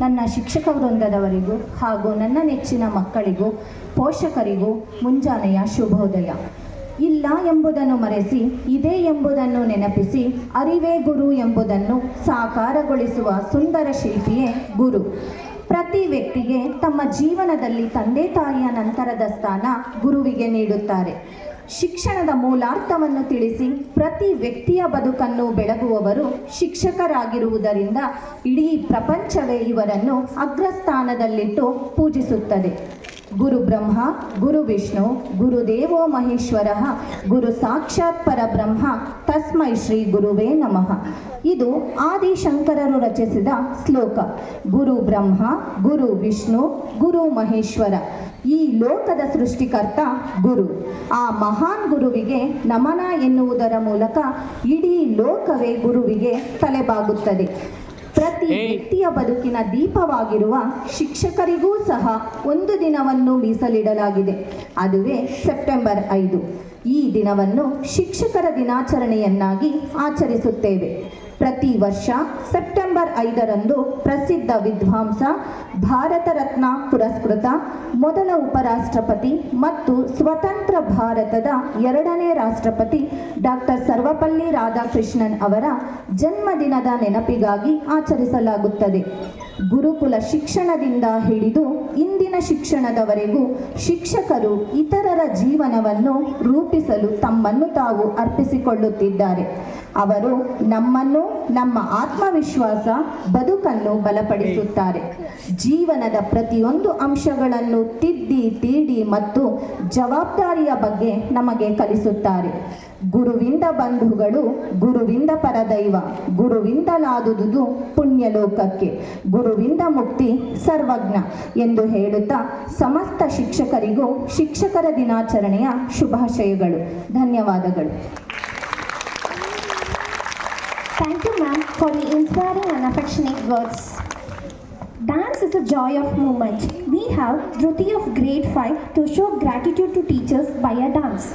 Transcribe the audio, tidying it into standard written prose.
ನನ್ನ ಶಿಕ್ಷಕ ವೃಂದದವರಿಗೂ ಹಾಗೂ ನನ್ನ ನೆಚ್ಚಿನ ಮಕ್ಕಳಿಗೂ ಪೋಷಕರಿಗೂ ಮುಂಜಾನೆಯ ಶುಭೋದಯ. ಇಲ್ಲ ಎಂಬುದನ್ನು ಮರೆಸಿ ಇದೆ ಎಂಬುದನ್ನು ನೆನಪಿಸಿ ಅರಿವೇ ಗುರು ಎಂಬುದನ್ನು ಸಾಕಾರಗೊಳಿಸುವ ಸುಂದರ ಶಿಲ್ಪಿಯೇ ಗುರು. ಪ್ರತಿ ವ್ಯಕ್ತಿಗೆ ತಮ್ಮ ಜೀವನದಲ್ಲಿ ತಂದೆ ತಾಯಿಯ ನಂತರದ ಸ್ಥಾನ ಗುರುವಿಗೆ ನೀಡುತ್ತಾರೆ. ಶಿಕ್ಷಣದ ಮೂಲಾರ್ಥವನ್ನು ತಿಳಿಸಿ ಪ್ರತಿ ವ್ಯಕ್ತಿಯ ಬದುಕನ್ನು ಬೆಳಗುವವರು ಶಿಕ್ಷಕರಾಗಿರುವುದರಿಂದ ಇಡೀ ಪ್ರಪಂಚವೇ ಇವರನ್ನು ಅಗ್ರಸ್ಥಾನದಲ್ಲಿಟ್ಟು ಪೂಜಿಸುತ್ತದೆ. ಗುರು ಬ್ರಹ್ಮ, ಗುರು ವಿಷ್ಣು, ಗುರುದೇವೋ ಮಹೇಶ್ವರ, ಗುರು ಸಾಕ್ಷಾತ್ ಪರಬ್ರಹ್ಮ, ತಸ್ಮೈ ಶ್ರೀ ಗುರುವೇ ನಮಃ. ಇದು ಆದಿಶಂಕರರು ರಚಿಸಿದ ಶ್ಲೋಕ. ಗುರು ಬ್ರಹ್ಮ, ಗುರು ವಿಷ್ಣು, ಗುರು ಮಹೇಶ್ವರ. ಈ ಲೋಕದ ಸೃಷ್ಟಿಕರ್ತ ಗುರು. ಆ ಮಹಾನ್ ಗುರುವಿಗೆ ನಮನ ಎನ್ನುವುದರ ಮೂಲಕ ಇಡೀ ಲೋಕವೇ ಗುರುವಿಗೆ ತಲೆಬಾಗುತ್ತದೆ. ಪ್ರತಿ ವ್ಯಕ್ತಿಯ ಬದುಕಿನ ದೀಪವಾಗಿರುವ ಶಿಕ್ಷಕರಿಗೂ ಸಹ ಒಂದು ದಿನವನ್ನು ಮೀಸಲಿಡಲಾಗಿದೆ. ಅದುವೇ ಸೆಪ್ಟೆಂಬರ್ 5. ಈ ದಿನವನ್ನು ಶಿಕ್ಷಕರ ದಿನಾಚರಣೆಯನ್ನಾಗಿ ಆಚರಿಸುತ್ತೇವೆ. ಪ್ರತಿ ವರ್ಷ ಸೆಪ್ಟೆಂಬರ್ 5ರಂದು ಪ್ರಸಿದ್ಧ ವಿದ್ವಾಂಸ, ಭಾರತ ರತ್ನ ಪುರಸ್ಕೃತ, ಮೊದಲ ಉಪರಾಷ್ಟ್ರಪತಿ ಮತ್ತು ಸ್ವತಂತ್ರ ಭಾರತದ 2ನೇ ರಾಷ್ಟ್ರಪತಿ ಡಾಕ್ಟರ್ ಸರ್ವಪಲ್ಲಿ ರಾಧಾಕೃಷ್ಣನ್ ಅವರ ಜನ್ಮದಿನದ ನೆನಪಿಗಾಗಿ ಆಚರಿಸಲಾಗುತ್ತದೆ. ಗುರುಕುಲ ಶಿಕ್ಷಣದಿಂದ ಹಿಡಿದು ಇಂದಿನ ಶಿಕ್ಷಣದವರೆಗೂ ಶಿಕ್ಷಕರು ಇತರರ ಜೀವನವನ್ನು ರೂಪಿಸಲು ತಮ್ಮನ್ನು ತಾವು ಅರ್ಪಿಸಿಕೊಳ್ಳುತ್ತಿದ್ದಾರೆ. ಅವರು ನಮ್ಮನ್ನು, ನಮ್ಮ ಆತ್ಮವಿಶ್ವಾಸ, ಬದುಕನ್ನು ಬಲಪಡಿಸುತ್ತಾರೆ. ಜೀವನದ ಪ್ರತಿಯೊಂದು ಅಂಶಗಳನ್ನು ತಿದ್ದಿ ತೀಡಿ ಮತ್ತು ಜವಾಬ್ದಾರಿಯ ಬಗ್ಗೆ ನಮಗೆ ಕಲಿಸುತ್ತಾರೆ. ಗುರುವಿಂದ ಬಂಧುಗಳು, ಗುರುವಿಂದ ಪರದೈವ, ಗುರುವಿಂದಲಾದುದು ಪುಣ್ಯಲೋಕಕ್ಕೆ, ಗುರುವಿಂದ ಮುಕ್ತಿ ಸರ್ವಜ್ಞ ಎಂದು ಹೇಳುತ್ತಾ ಸಮಸ್ತ ಶಿಕ್ಷಕರಿಗೂ ಶಿಕ್ಷಕರ ದಿನಾಚರಣೆಯ ಶುಭಾಶಯಗಳು. ಧನ್ಯವಾದಗಳು. Thank you, ma'am, for the inspiring and affectionate words. Dance is a joy of movement. We have Dhruti of grade 5 to show gratitude to teachers by a dance.